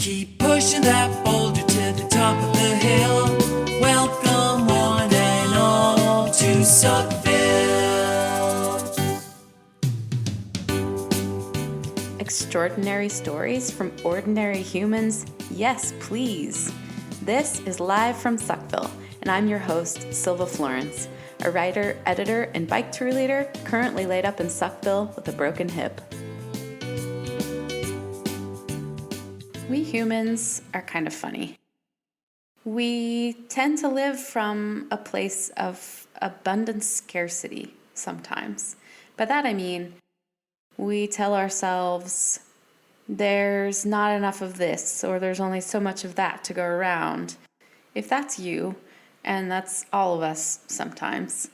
Keep pushing that boulder to the top of the hill. Welcome one and all to Suckville. Extraordinary stories from ordinary humans? Yes, please. This is Live from Suckville, and I'm your host, Silva Florence, a writer, editor, and bike tour leader currently laid up in Suckville with a broken hip. We humans are kind of funny. We tend to live from a place of abundant scarcity sometimes. By that I mean, we tell ourselves there's not enough of this, or there's only so much of that to go around. If that's you, and that's all of us sometimes,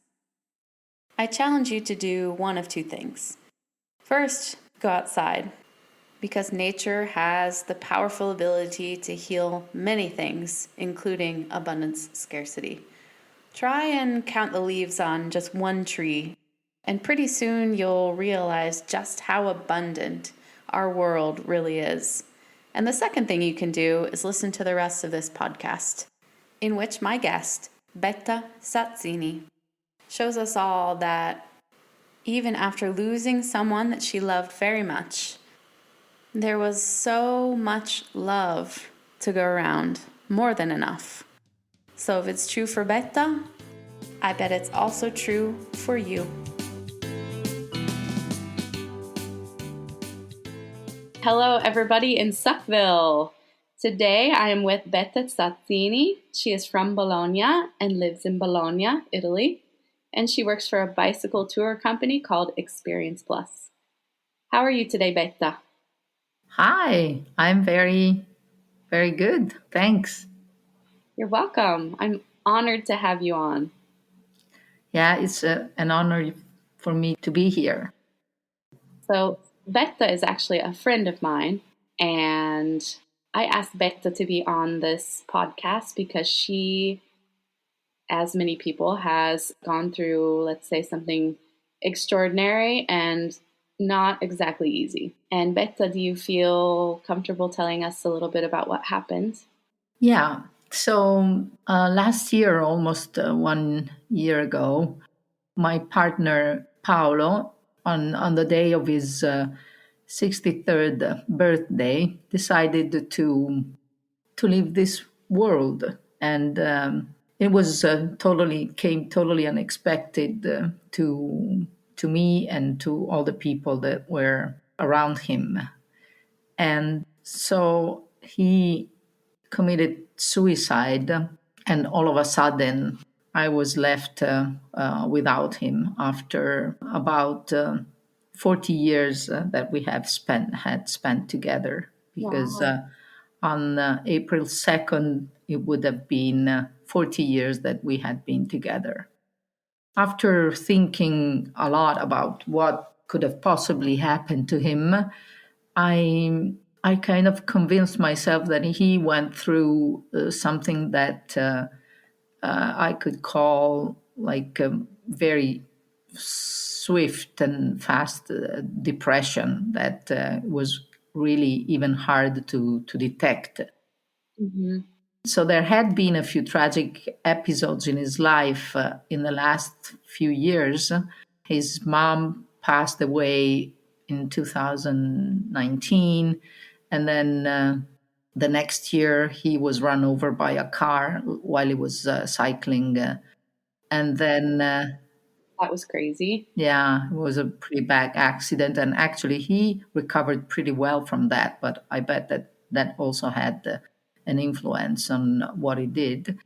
I challenge you to do one of two things. First, go outside, because nature has the powerful ability to heal many things, including abundance scarcity. Try and count the leaves on just one tree, and pretty soon you'll realize just how abundant our world really is. And the second thing you can do is listen to the rest of this podcast, in which my guest, Betta Sazzini, shows us all that even after losing someone that she loved very much, there was so much love to go around, more than enough. So if it's true for Betta, I bet it's also true for you. Hello, everybody in Suckville. Today I am with Betta Sazzini. She is from Bologna and lives in Bologna, Italy. And she works for a bicycle tour company called Experience Plus. How are you today, Betta? Hi, I'm very, very good. Thanks. You're welcome. I'm honored to have you on. Yeah, it's an honor for me to be here. So, Betta is actually a friend of mine, and I asked Betta to be on this podcast because she, as many people, has gone through, let's say, something extraordinary and not exactly easy. And Betta, do you feel comfortable telling us a little bit about what happened? Yeah, so last year, almost 1 year ago, my partner Paolo, on the day of his 63rd birthday, decided to leave this world, and it was came totally unexpected to me and to all the people that were around him. And so he committed suicide, and all of a sudden I was left without him after about 40 years that we had spent together, because Wow. on April 2nd it would have been 40 years that we had been together. After thinking a lot about what could have possibly happened to him, I kind of convinced myself that he went through something that I could call like a very swift and fast depression that was really even hard to detect. Mm-hmm. So there had been a few tragic episodes in his life in the last few years. His mom passed away in 2019, and then the next year he was run over by a car while he was cycling, and then That was crazy. yeah, it was a pretty bad accident, and actually he recovered pretty well from that. But I bet that also had an influence on what he did.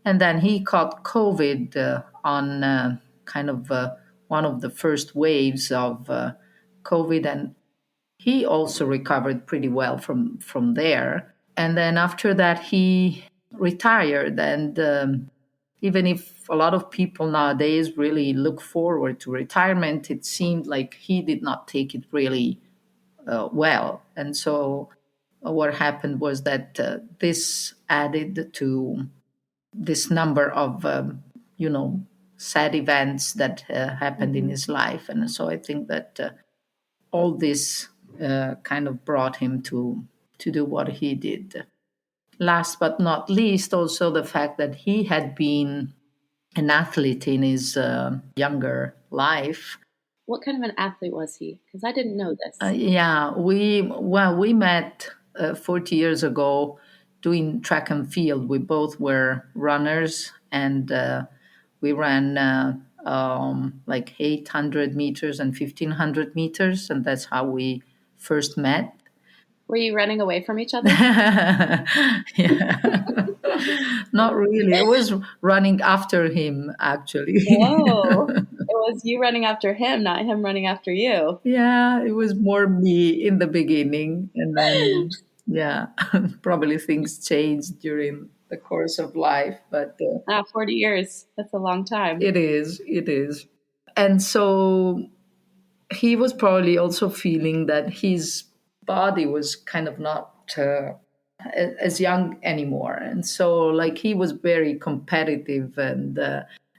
And then he caught COVID on kind of one of the first waves of COVID, and he also recovered pretty well from there. And then after that, he retired, and even if a lot of people nowadays really look forward to retirement, it seemed like he did not take it really well. And so what happened was that this added to this number of, sad events that happened in his life. And so I think that all this kind of brought him to to do what he did. Last but not least, also the fact that he had been an athlete in his younger life. What kind of an athlete was he? Because I didn't know this. Yeah, we met 40 years ago doing track and field. We both were runners, and we ran like 800 meters and 1500 meters, and that's how we first met. Were you running away from each other? Yeah. Not really. I was running after him, actually. Oh, it was you running after him, not him running after you. Yeah, it was more me in the beginning. And then, yeah, probably things changed during the course of life, but 40 years. That's a long time. it is, it is. And so he was probably also feeling that his body was kind of not as young anymore, and so like he was very competitive, and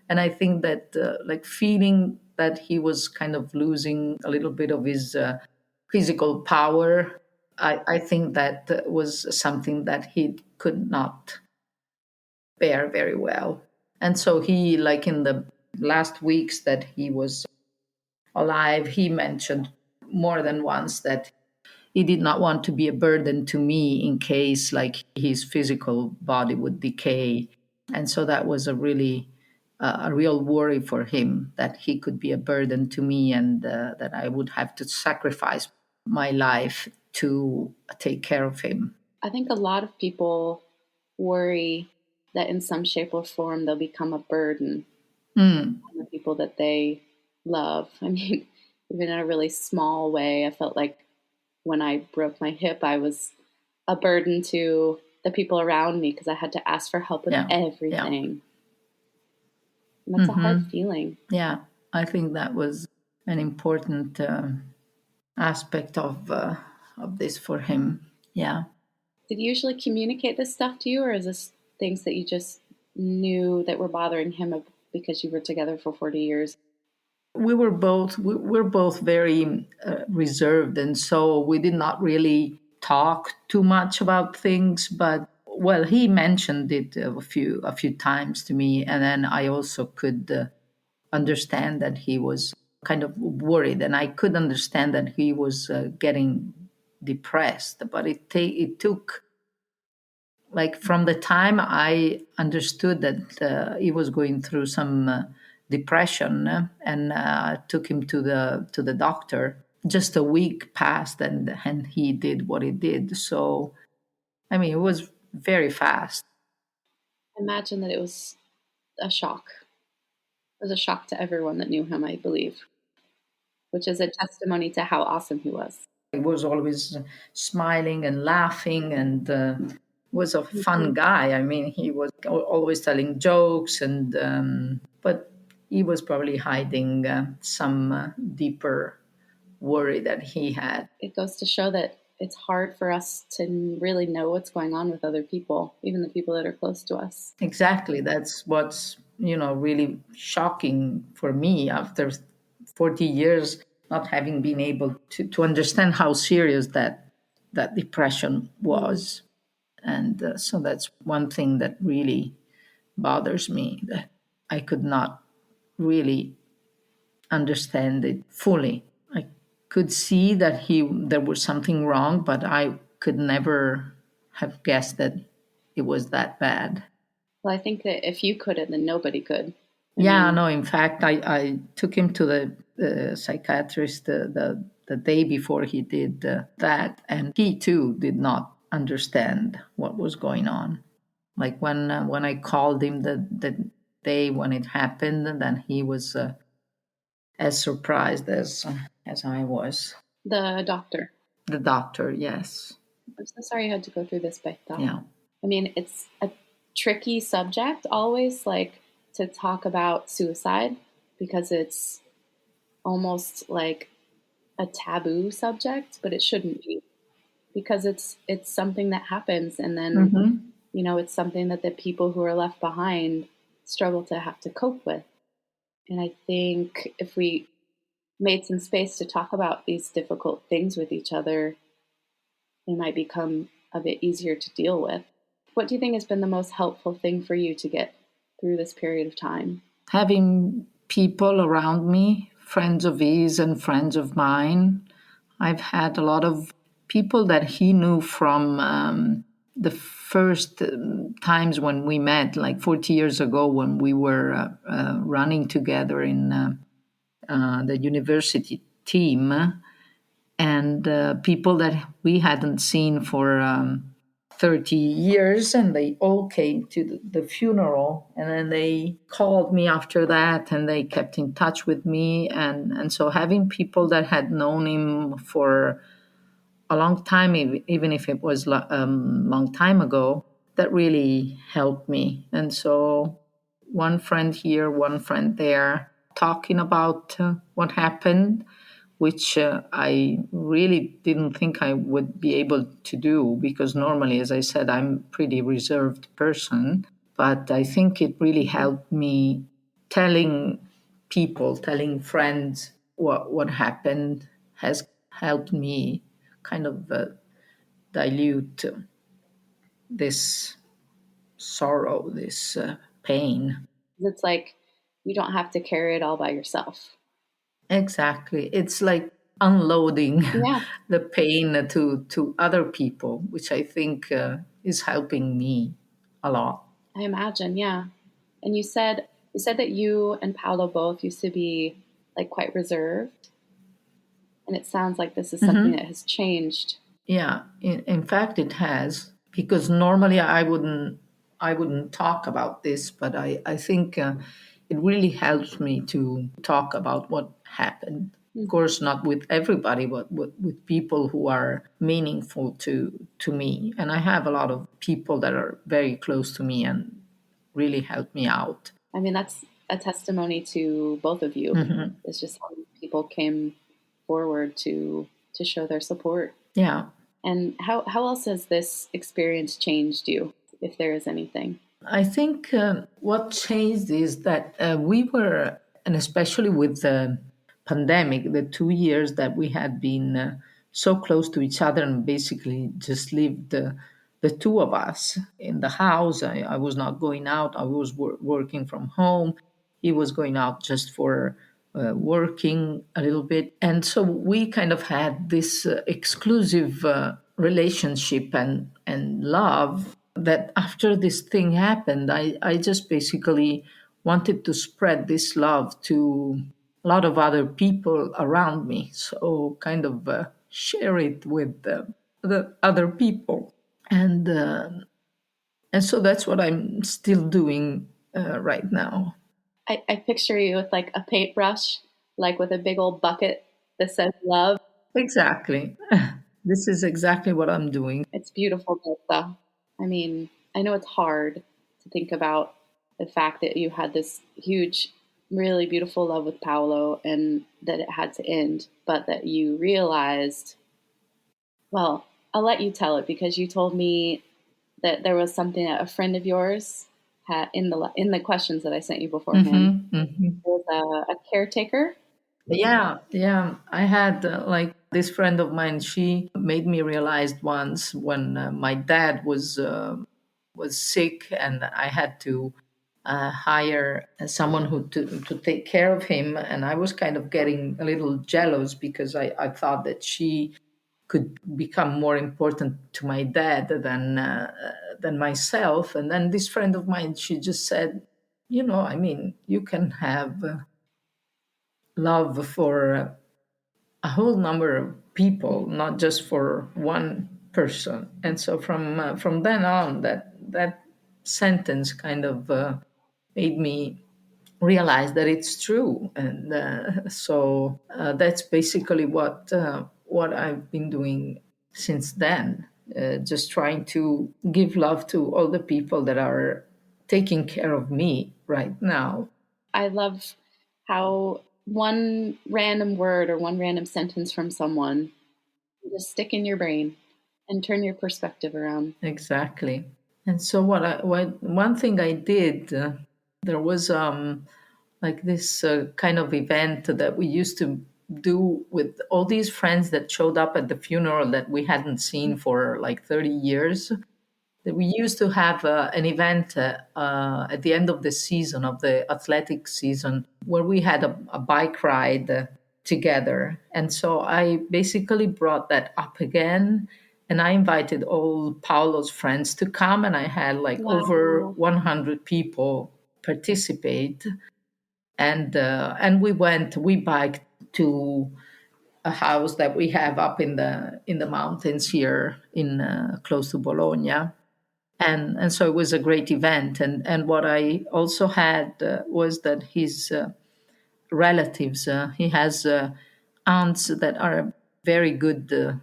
I think that like feeling that he was kind of losing a little bit of his physical power. I think that was something that he could not bear very well, and so he, like in the last weeks that he was alive, he mentioned more than once that he did not want to be a burden to me in case like his physical body would decay. And so that was a real worry for him, that he could be a burden to me, and that I would have to sacrifice my life to take care of him. I think a lot of people worry that in some shape or form they'll become a burden on the people that they love. I mean, even in a really small way, I felt like when I broke my hip, I was a burden to the people around me because I had to ask for help with everything. And that's a hard feeling. Yeah, I think that was an important aspect of this for him. Yeah. Did you usually communicate this stuff to you, or is this things that you just knew that were bothering him because you were together for 40 years? We're both very reserved, and so we did not really talk too much about things. But well, he mentioned it a few times to me, and then I also could understand that he was kind of worried, and I could understand that he was getting depressed. But it took, like, from the time I understood that he was going through some depression, and took him to the doctor. Just a week passed, and he did what he did. So, I mean, it was very fast. Imagine that it was a shock. It was a shock to everyone that knew him, I believe, which is a testimony to how awesome he was. He was always smiling and laughing, and was a fun guy. I mean, he was always telling jokes, and but he was probably hiding some deeper worry that he had. It goes to show that it's hard for us to really know what's going on with other people, even the people that are close to us. Exactly. That's what's, really shocking for me after 40 years not having been able to understand how serious that depression was. And so that's one thing that really bothers me, that I could not really understand it fully. I could see that there was something wrong, but I could never have guessed that it was that bad. Well, I think that if you couldn't, then nobody could. Yeah, no, in fact, I took him to the psychiatrist the day before he did that, and he too did not understand what was going on. Like when I called him the day when it happened, then he was as surprised as I was. The doctor. The doctor, yes. I'm so sorry you had to go through this, Betta. Yeah. I mean, it's a tricky subject always, like, to talk about suicide, because it's almost like a taboo subject, but it shouldn't be, because it's something that happens, and then it's something that the people who are left behind struggle to have to cope with. And I think if we made some space to talk about these difficult things with each other, they might become a bit easier to deal with. What do you think has been the most helpful thing for you to get through this period of time? Having people around me, friends of his and friends of mine. I've had a lot of people that he knew from the first times when we met, like 40 years ago when we were running together in the university team, and people that we hadn't seen for 30 years, and they all came to the funeral, and then they called me after that, and they kept in touch with me, and so having people that had known him for a long time, even if it was long time ago, that really helped me. And so one friend here, one friend there, talking about what happened, which I really didn't think I would be able to do, because normally, as I said, I'm a pretty reserved person. But I think it really helped me telling people, telling friends what happened has helped me kind of dilute this sorrow, this pain. It's like you don't have to carry it all by yourself. Exactly. It's like unloading Yeah, the pain to other people, which I think is helping me a lot. I imagine. Yeah. And you said that you and Paolo both used to be like quite reserved, and it sounds like this is something that has changed. Yeah, in fact, it has, because normally I wouldn't talk about this, but I think it really helps me to talk about what happened. Of course, not with everybody, but with people who are meaningful to me. And I have a lot of people that are very close to me and really help me out. I mean, that's a testimony to both of you. It's just how people came forward to show their support. Yeah. And how else has this experience changed you, if there is anything? I think what changed is that we were, and especially with the pandemic, the 2 years that we had been so close to each other and basically just lived the two of us in the house. I was not going out, I was working from home. He was going out just for working a little bit. And so we kind of had this exclusive relationship and love, that after this thing happened, I just basically wanted to spread this love to a lot of other people around me. So kind of share it with the other people. And so that's what I'm still doing right now. I picture you with like a paintbrush, like with a big old bucket that says love. Exactly. This is exactly what I'm doing. It's beautiful, Betta. I mean, I know it's hard to think about the fact that you had this huge, really beautiful love with Paolo and that it had to end, but that you realized, well, I'll let you tell it because you told me that there was something that a friend of yours had in the questions that I sent you beforehand. There was a caretaker. Yeah, yeah. I had like this friend of mine. She made me realize once when my dad was sick, and I had to hire someone who to take care of him. And I was kind of getting a little jealous because I thought that she could become more important to my dad than myself. And then this friend of mine, she just said, I mean, you can have love for a whole number of people, not just for one person. And so from then on, that sentence kind of made me realize that it's true. And so that's basically what I've been doing since then. Just trying to give love to all the people that are taking care of me right now. I love how one random word or one random sentence from someone can just stick in your brain and turn your perspective around. Exactly. And so what one thing I did, there was like this kind of event that we used to do with all these friends that showed up at the funeral that we hadn't seen for like 30 years. That we used to have an event at the end of the season, of the athletic season, where we had a bike ride together. And so I basically brought that up again. And I invited all Paolo's friends to come, and I had like over Wow. 100 people participate. And we biked to a house that we have up in the mountains here in close to Bologna, and so it was a great event. And what I also had was that his relatives, he has aunts that are very good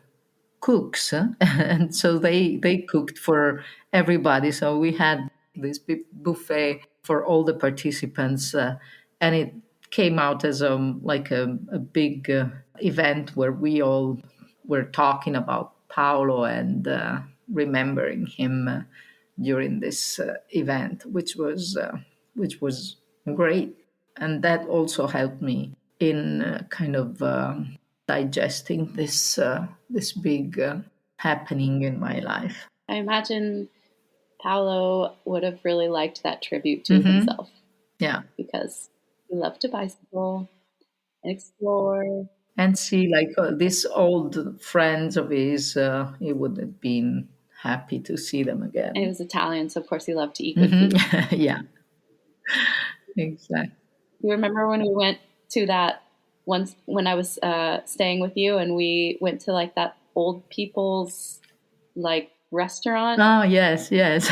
cooks, huh? And so they cooked for everybody. So we had this big buffet for all the participants, and it came out as like a big event where we all were talking about Paolo and remembering him during this event, which was great. And that also helped me in kind of digesting this big happening in my life. I imagine Paolo would have really liked that tribute to himself Yeah, because he loved to bicycle and explore. and see like these old friends of his, he would have been happy to see them And he again. was Italian, so of course he loved to eat good food. Yeah, exactly. You remember when we went to that once when I was staying with you, and we went to like that old people's like restaurant? Oh yes, yes.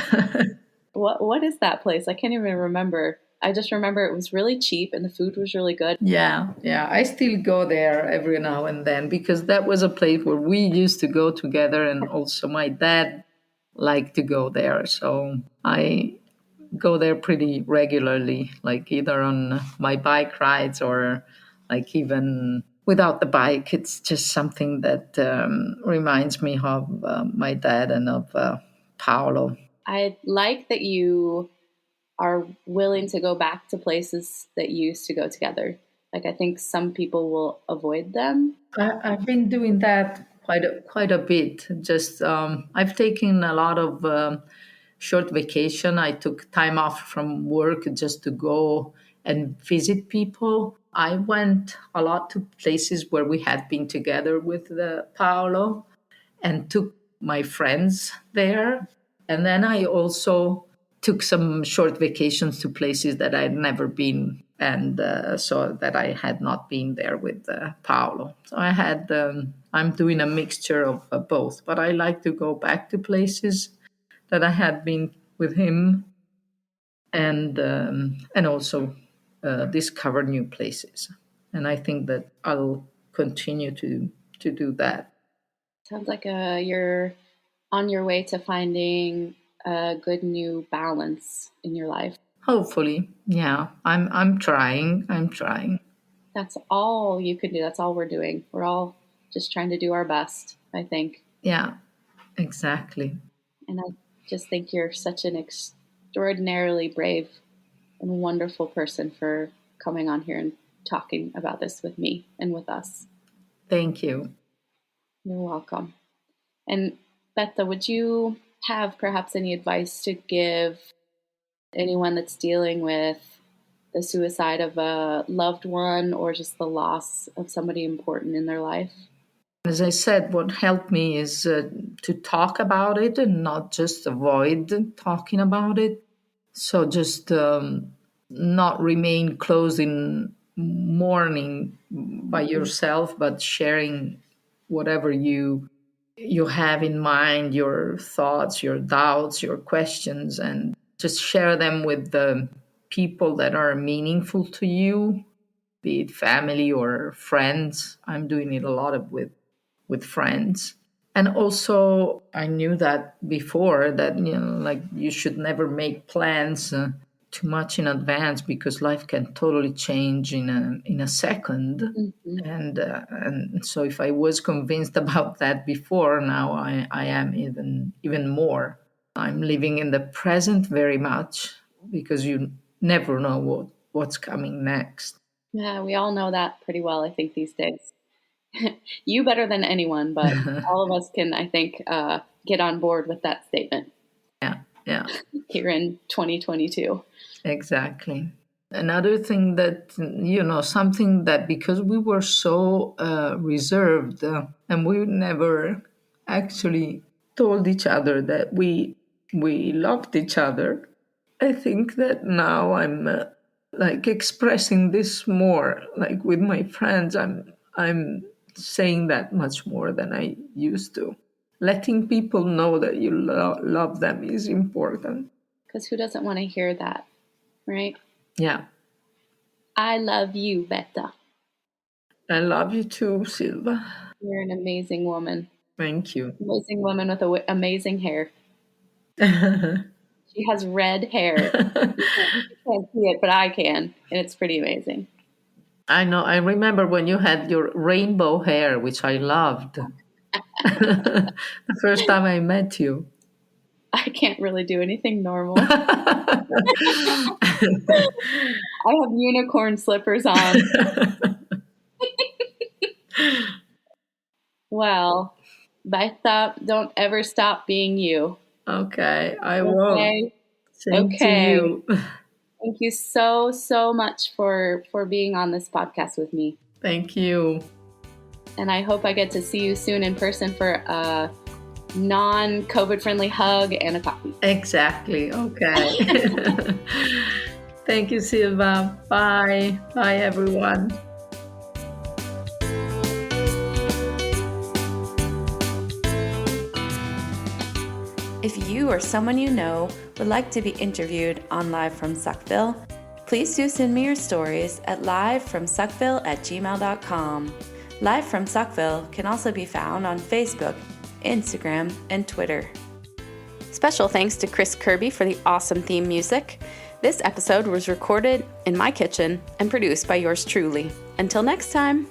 What is that place? I can't even remember. I just remember it was really cheap and the food was really good. Yeah, yeah. I still go there every now and then because that was a place where we used to go together, and also my dad liked to go there. So I go there pretty regularly, like either on my bike rides or like even without the bike. It's just something that reminds me of my dad and of Paolo. I like that you are willing to go back to places that you used to go together. Like I think some people will avoid them. I've been doing that quite a bit. Just I've taken a lot of short vacation. I took time off from work just to go and visit people. I went a lot to places where we had been together with Paolo, and took my friends there. And then I also took some short vacations to places that I had never been, and so that I had not been there with Paolo. So I'm doing a mixture of both, but I like to go back to places that I had been with him, and also discover new places. And I think that I'll continue to do that. Sounds like you're on your way to finding a good new balance in your life. Hopefully, yeah. I'm trying. I'm trying. That's all you can do. That's all we're doing. We're all just trying to do our best, I think. Yeah, exactly. And I just think you're such an extraordinarily brave and wonderful person for coming on here and talking about this with me and with us. Thank you. You're welcome. And Betta, would you have perhaps any advice to give anyone that's dealing with the suicide of a loved one or just the loss of somebody important in their life? As I said, what helped me is to talk about it and not just avoid talking about it. So just not remain closed in mourning by yourself, but sharing whatever you have in mind, your thoughts, your doubts, your questions, and just share them with the people that are meaningful to you, be it family or friends. I'm doing it a lot with friends. And also, I knew that before that like you should never make plans too much in advance because life can totally change in a second. Mm-hmm. And so, if I was convinced about that before, now I am even more. I'm living in the present very much because you never know what's coming next. Yeah, we all know that pretty well, I think, these days. You better than anyone, but all of us can, I think, get on board with that statement Yeah, yeah, here in 2022. exactly. Another thing that, something that because we were so reserved and we never actually told each other that we loved each other. I think that now I'm like expressing this more, like with my friends. I'm saying that much more than I used to. Letting people know that you love them is important. Because who doesn't want to hear that, right? Yeah. I love you, Betta. I love you too, Silva. You're an amazing woman. Thank you. Amazing woman with amazing hair. She has red hair. You can't see it, but I can, and it's pretty amazing. I know. I remember when you had your rainbow hair, which I loved. The first time I met you. I can't really do anything normal. I have unicorn slippers on. Well, Betta, don't ever stop being you. Okay, I won't. Okay. Same to Okay. you. Thank you so, so much for being on this podcast with me. Thank you. And I hope I get to see you soon in person for a non-COVID friendly hug and a coffee. Exactly. Okay. Thank you, Silva. Bye. Bye, everyone. If you or someone you know would like to be interviewed on Live from Suckville, please do send me your stories at livefromsuckville@gmail.com. Live from Suckville can also be found on Facebook, Instagram, and Twitter. Special thanks to Chris Kirby for the awesome theme music. This episode was recorded in my kitchen and produced by yours truly. Until next time.